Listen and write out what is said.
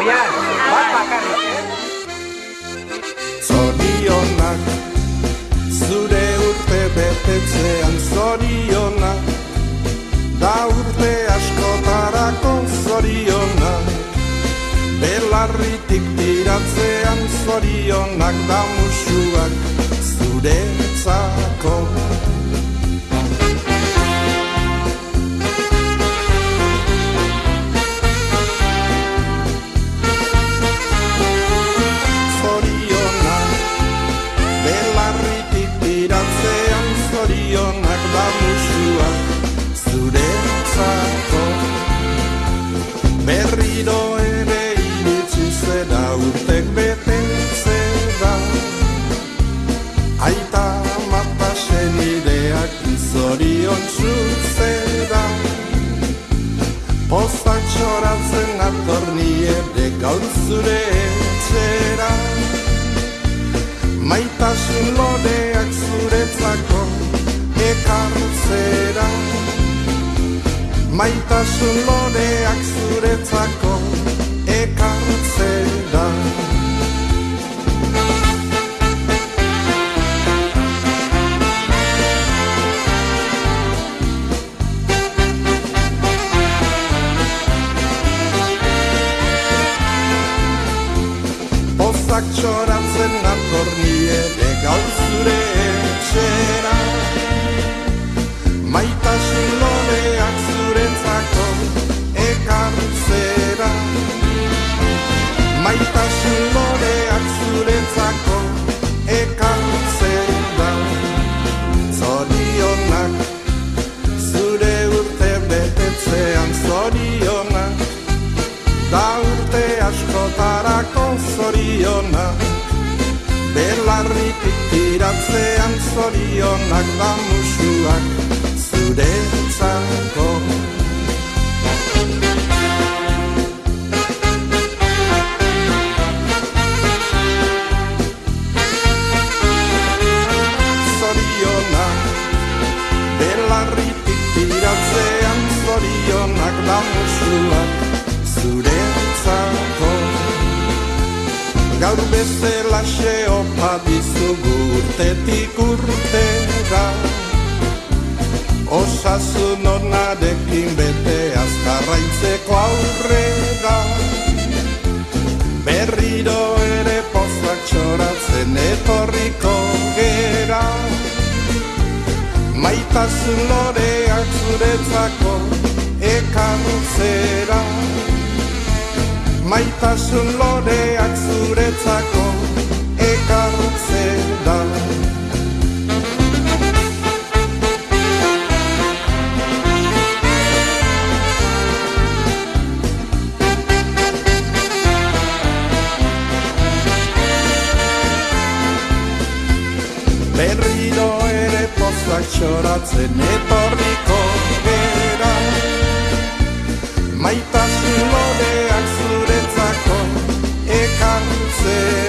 Oian, bat bakarrik, Zorionak, zure urte betetzean zorionak, da urte askotarako zorionak, belarritik tiratzean zorionak, da musuak zuretzako. Zorionak da musuak zuretzako. Berriro ere iritsi zera urtek betetzera, aita mata senideak zorion zuzera. Pozak txoratzen atorni ere gaur zure etxera, maitasun loreak zuretzako ekartzera. Maitasun loreak zuretzako ekartzera. Pozak txoratzen atorni ere gaur zure etxera, maitasun loreak zuretzako ekartzera. Maitasun loreak zuretzako ekartzera. Zorionak, zure urte betetzean zorionak, da urte askotarako zorionak, belarritik tiratzean zorionak, da musuak zuretzako. Zorionak, belarritik tiratzean zorionak, da musuak zuretzako. Gaur bezalaxe opa dizugu urtetik urtera, osasun onarekin bete azkarraitzeko aurrera. Berriro ere pozak txoratzen etorriko gera, maitasun loreak zuretzako ekartzera. Maitasun loreak zuretzako ekartzera. Berriro ere pozak txoratzen etorriko gera, maitasun loreak zuretzako ekartzera.